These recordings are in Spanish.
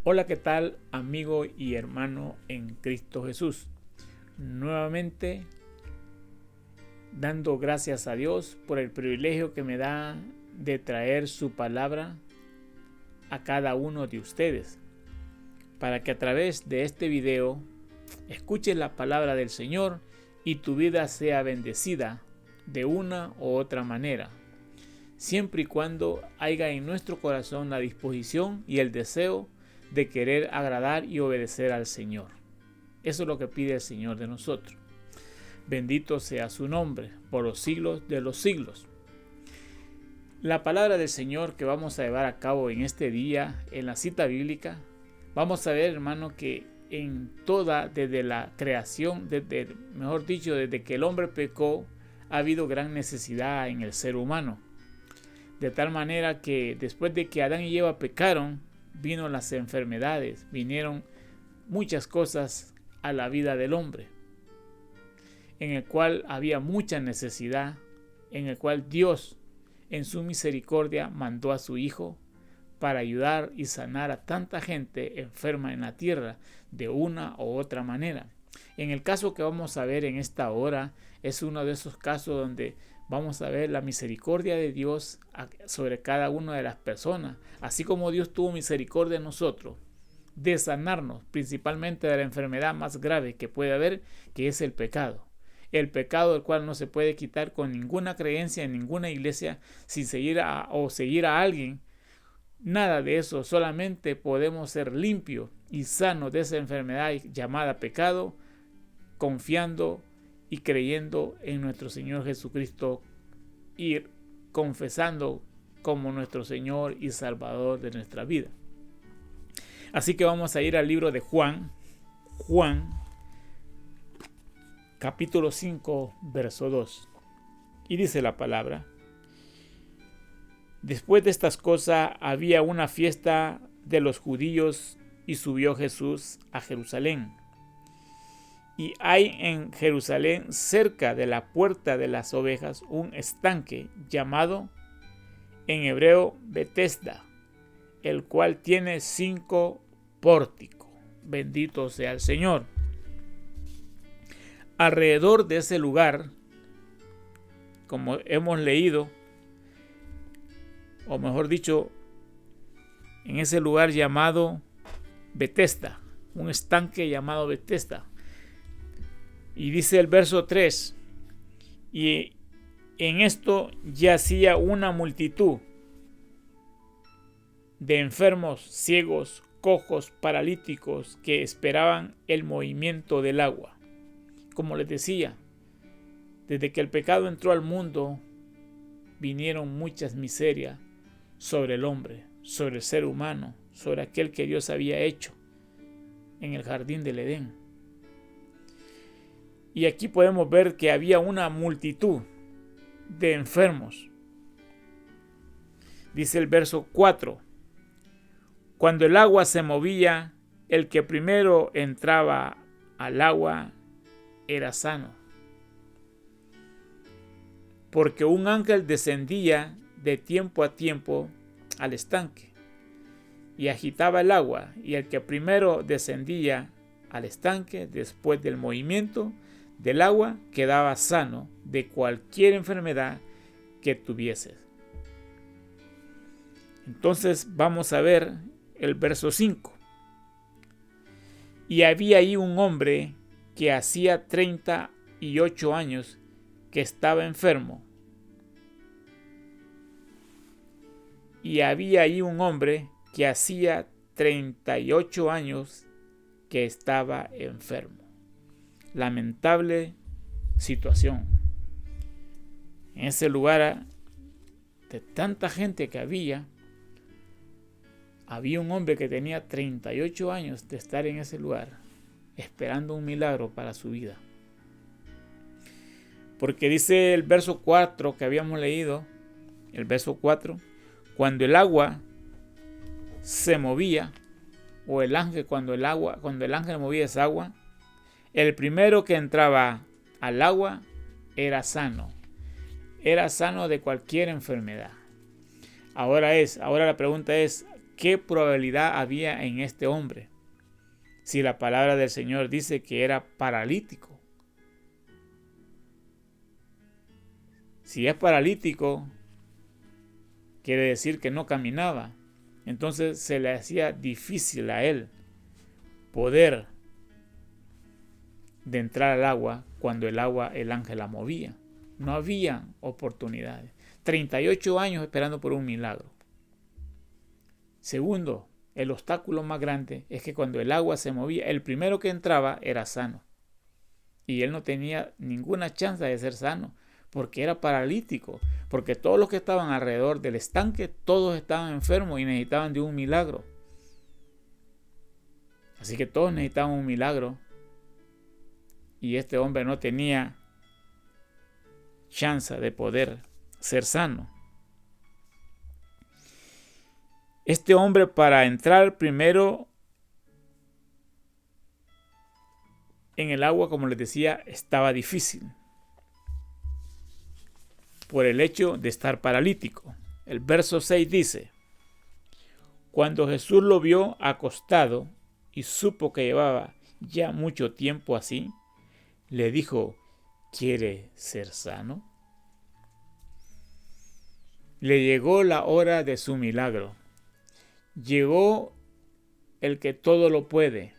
Hola, ¿qué tal, amigo y hermano en Cristo Jesús? Nuevamente dando gracias a Dios por el privilegio que me da de traer su palabra a cada uno de ustedes, para que a través de este video escuches la palabra del Señor y tu vida sea bendecida de una u otra manera, siempre y cuando haya en nuestro corazón la disposición y el deseo de querer agradar y obedecer al Señor. Eso es lo que pide el Señor de nosotros. Bendito sea su nombre por los siglos de los siglos. La palabra del Señor que vamos a llevar a cabo en este día, en la cita bíblica, vamos a ver, hermano, que desde la creación, desde que el hombre pecó, ha habido gran necesidad en el ser humano. De tal manera que después de que Adán y Eva pecaron, vino las enfermedades, vinieron muchas cosas a la vida del hombre, en el cual había mucha necesidad, en el cual Dios, en su misericordia, mandó a su Hijo para ayudar y sanar a tanta gente enferma en la tierra de una u otra manera. En el caso que vamos a ver en esta hora, es uno de esos casos donde vamos a ver la misericordia de Dios sobre cada una de las personas, así como Dios tuvo misericordia de nosotros, de sanarnos principalmente de la enfermedad más grave que puede haber, que es el pecado. El pecado del cual no se puede quitar con ninguna creencia en ninguna iglesia sin seguir a alguien. Nada de eso, solamente podemos ser limpios y sanos de esa enfermedad llamada pecado, confiando y creyendo en nuestro Señor Jesucristo y confesando como nuestro Señor y Salvador de nuestra vida. Así que vamos a ir al libro de Juan, capítulo 5, verso 2. Y dice la palabra: después de estas cosas había una fiesta de los judíos y subió Jesús a Jerusalén. Y hay en Jerusalén, cerca de la puerta de las ovejas, un estanque llamado en hebreo Betesda, el cual tiene 5 pórticos. Bendito sea el Señor. Alrededor de ese lugar, como hemos leído, o mejor dicho, en ese lugar llamado Betesda, un estanque llamado Betesda. Y dice el verso 3, y en esto yacía una multitud de enfermos, ciegos, cojos, paralíticos, que esperaban el movimiento del agua. Como les decía, desde que el pecado entró al mundo, vinieron muchas miserias sobre el hombre, sobre el ser humano, sobre aquel que Dios había hecho en el jardín del Edén. Y aquí podemos ver que había una multitud de enfermos. Dice el verso 4: cuando el agua se movía, el que primero entraba al agua era sano, porque un ángel descendía de tiempo a tiempo al estanque y agitaba el agua, y el que primero descendía al estanque después del movimiento del agua quedaba sano de cualquier enfermedad que tuviese. Entonces vamos a ver el verso 5. Y había ahí un hombre que hacía 38 años que estaba enfermo. Y había ahí un hombre que hacía 38 años que estaba enfermo. Lamentable situación. En ese lugar, de tanta gente que había un hombre que tenía 38 años de estar en ese lugar, esperando un milagro para su vida. Porque dice el verso 4 que habíamos leído, el verso 4, cuando el agua se movía, o el ángel, cuando el ángel movía esa agua, el primero que entraba al agua era sano de cualquier enfermedad. Ahora la pregunta es, ¿qué probabilidad había en este hombre? Si la palabra del Señor dice que era paralítico. Si es paralítico, quiere decir que no caminaba. Entonces se le hacía difícil a él poder de entrar al agua cuando el ángel la movía. No había oportunidades. 38 años esperando por un milagro. Segundo, el obstáculo más grande es que cuando el agua se movía, el primero que entraba era sano. Y él no tenía ninguna chance de ser sano, porque era paralítico, porque todos los que estaban alrededor del estanque, todos estaban enfermos y necesitaban de un milagro. Así que todos necesitaban un milagro, y este hombre no tenía chance de poder ser sano. Este hombre, para entrar primero en el agua, como les decía, estaba difícil por el hecho de estar paralítico. El verso 6 dice: cuando Jesús lo vio acostado y supo que llevaba ya mucho tiempo así, le dijo: ¿quiere ser sano? Le llegó la hora de su milagro. Llegó el que todo lo puede,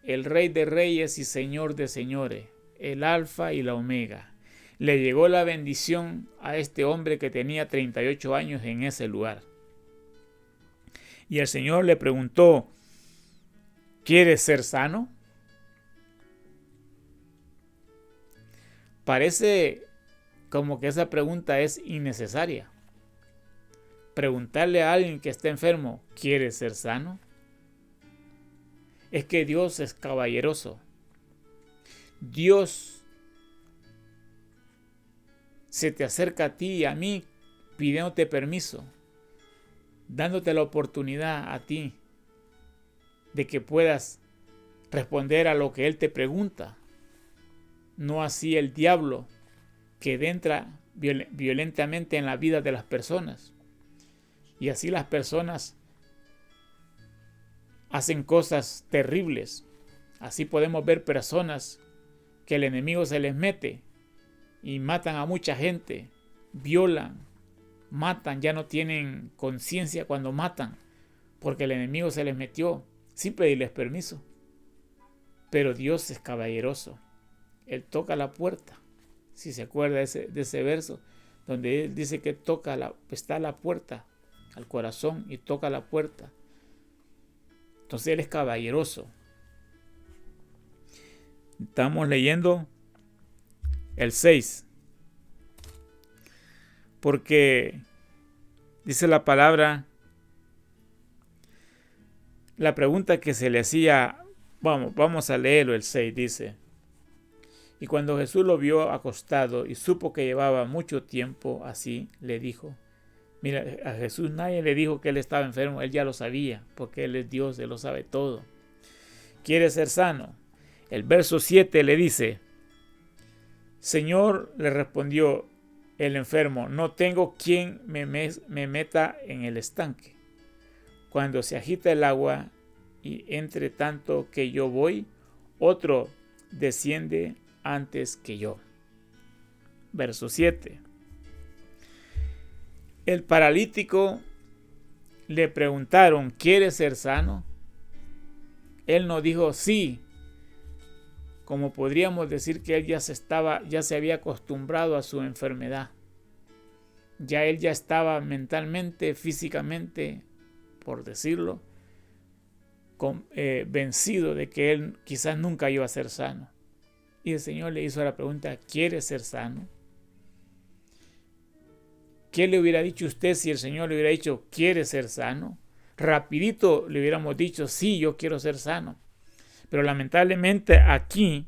el Rey de Reyes y Señor de Señores, el Alfa y la Omega. Le llegó la bendición a este hombre que tenía 38 años en ese lugar. Y el Señor le preguntó: ¿quieres ser sano? Parece como que esa pregunta es innecesaria. Preguntarle a alguien que está enfermo: ¿quieres ser sano? Es que Dios es caballeroso. Dios se te acerca a ti y a mí pidiéndote permiso, dándote la oportunidad a ti de que puedas responder a lo que Él te pregunta. No así el diablo, que entra violentamente en la vida de las personas. Y así las personas hacen cosas terribles. Así podemos ver personas que el enemigo se les mete y matan a mucha gente, violan, matan, ya no tienen conciencia cuando matan, porque el enemigo se les metió sin pedirles permiso. Pero Dios es caballeroso. Él toca la puerta. Si se acuerda de ese verso, donde Él dice que está a la puerta, al corazón, y toca la puerta. Entonces Él es caballeroso. Estamos leyendo el 6. Porque dice la palabra, la pregunta que se le hacía, vamos a leerlo, el 6 dice: y cuando Jesús lo vio acostado y supo que llevaba mucho tiempo así, le dijo. Mira, a Jesús nadie le dijo que él estaba enfermo, él ya lo sabía, porque Él es Dios, Él lo sabe todo. ¿Quiere ser sano? El verso 7 le dice: Señor, le respondió el enfermo, no tengo quien me meta en el estanque cuando se agita el agua, y entre tanto que yo voy, otro desciende antes que yo. Verso 7. El paralítico le preguntaron: ¿quieres ser sano? Él no dijo sí, como podríamos decir que él ya se había acostumbrado a su enfermedad. Él ya estaba mentalmente, físicamente, por decirlo, vencido de que él quizás nunca iba a ser sano. Y el Señor le hizo la pregunta: ¿quieres ser sano? ¿Qué le hubiera dicho usted si el Señor le hubiera dicho: ¿quieres ser sano? Rapidito le hubiéramos dicho: sí, yo quiero ser sano. Pero lamentablemente aquí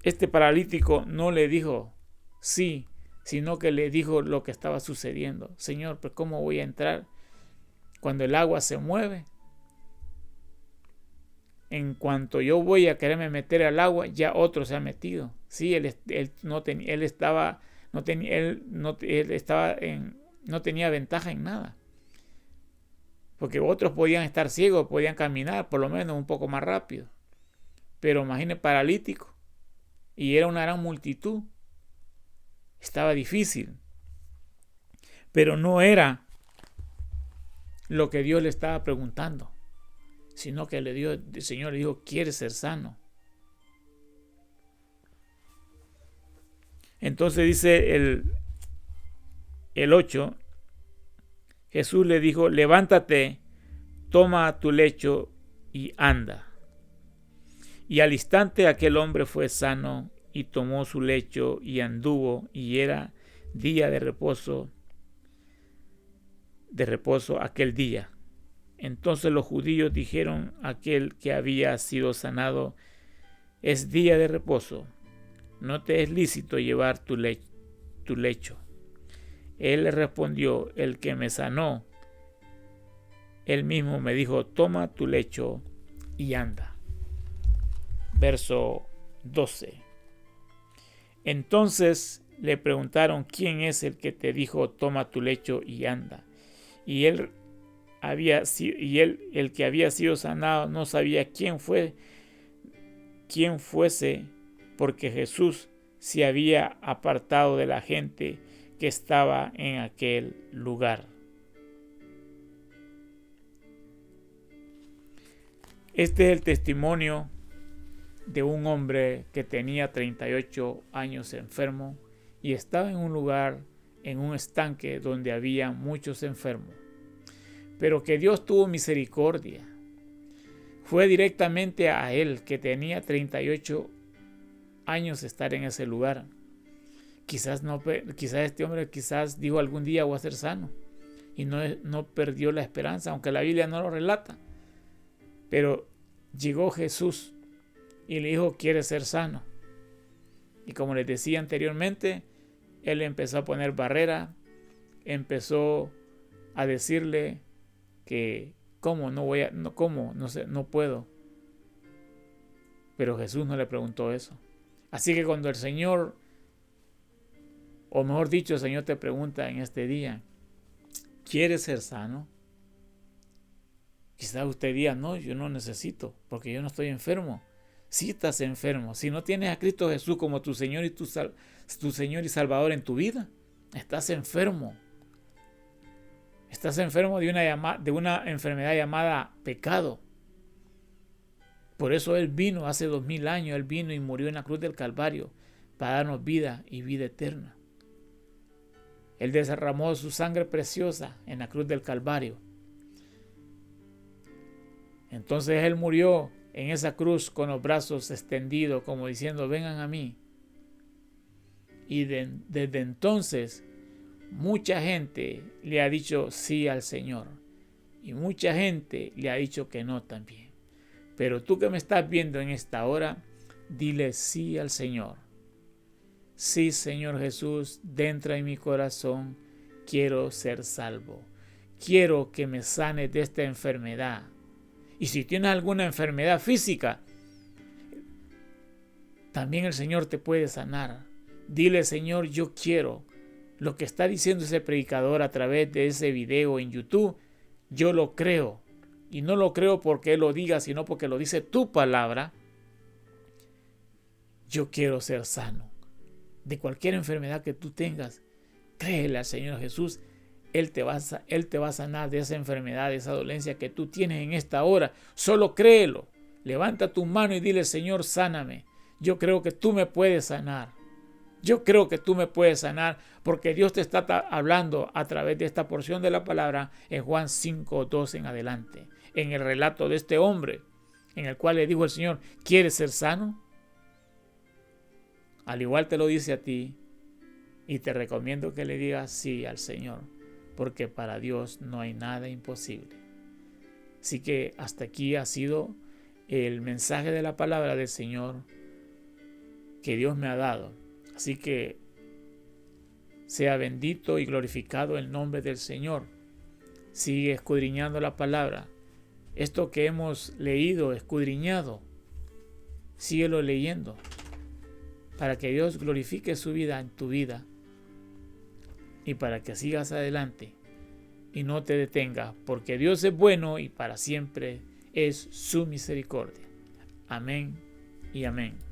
este paralítico no le dijo sí, sino que le dijo lo que estaba sucediendo. Señor, pues ¿cómo voy a entrar cuando el agua se mueve? En cuanto yo voy a quererme meter al agua, ya otro se ha metido. Sí, él no tenía ventaja en nada, Porque otros podían estar ciegos, podían caminar por lo menos un poco más rápido. Pero imagine paralítico. Y era una gran multitud. Estaba difícil. Pero no era lo que Dios le estaba preguntando, sino que el Señor le dijo, ¿quieres ser sano? Entonces dice el 8, Jesús le dijo, levántate, toma tu lecho y anda. Y al instante aquel hombre fue sano y tomó su lecho y anduvo, y era día de reposo aquel día. Entonces los judíos dijeron a aquel que había sido sanado, es día de reposo, no te es lícito llevar tu lecho. Él le respondió, el que me sanó, él mismo me dijo, toma tu lecho y anda. Verso 12. Entonces le preguntaron, ¿quién es el que te dijo, toma tu lecho y anda? Y el que había sido sanado no sabía quién fuese, porque Jesús se había apartado de la gente que estaba en aquel lugar. Este es el testimonio de un hombre que tenía 38 años enfermo y estaba en un lugar, en un estanque donde había muchos enfermos. Pero que Dios tuvo misericordia. Fue directamente a él, que tenía 38 años, estar en ese lugar. Quizás este hombre dijo algún día voy a ser sano. Y no perdió la esperanza, aunque la Biblia no lo relata. Pero llegó Jesús y le dijo, ¿quieres ser sano? Y como les decía anteriormente, él empezó a poner barrera, empezó a decirle que no puedo. Pero Jesús no le preguntó eso. Así que cuando el Señor, o mejor dicho, el Señor te pregunta en este día, ¿quieres ser sano? Quizás usted diga, no, yo no necesito, porque yo no estoy enfermo. Si estás enfermo, si no tienes a Cristo Jesús como tu Señor y tu Señor y Salvador en tu vida, estás enfermo. Estás enfermo de una enfermedad llamada pecado. Por eso Él vino hace 2000 años, Él vino y murió en la cruz del Calvario para darnos vida y vida eterna. Él derramó su sangre preciosa en la cruz del Calvario. Entonces Él murió en esa cruz con los brazos extendidos, como diciendo, vengan a mí. Y desde entonces, mucha gente le ha dicho sí al Señor. Y mucha gente le ha dicho que no también. Pero tú que me estás viendo en esta hora, dile sí al Señor. Sí, Señor Jesús, dentro de mi corazón quiero ser salvo. Quiero que me sanes de esta enfermedad. Y si tienes alguna enfermedad física, también el Señor te puede sanar. Dile, Señor, yo quiero. Lo que está diciendo ese predicador a través de ese video en YouTube, yo lo creo. Y no lo creo porque Él lo diga, sino porque lo dice tu palabra. Yo quiero ser sano. De cualquier enfermedad que tú tengas, créele al Señor Jesús. Él te va a sanar de esa enfermedad, de esa dolencia que tú tienes en esta hora. Solo créelo. Levanta tu mano y dile, Señor, sáname. Yo creo que tú me puedes sanar. Yo creo que tú me puedes sanar porque Dios te está hablando a través de esta porción de la palabra en Juan 5:2 en adelante. En el relato de este hombre en el cual le dijo el Señor, ¿quieres ser sano? Al igual te lo dice a ti y te recomiendo que le digas sí al Señor. Porque para Dios no hay nada imposible. Así que hasta aquí ha sido el mensaje de la palabra del Señor que Dios me ha dado. Así que sea bendito y glorificado el nombre del Señor. Sigue escudriñando la palabra. Esto que hemos leído, escudriñado, síguelo leyendo para que Dios glorifique su vida en tu vida. Y para que sigas adelante y no te detenga, porque Dios es bueno y para siempre es su misericordia. Amén y amén.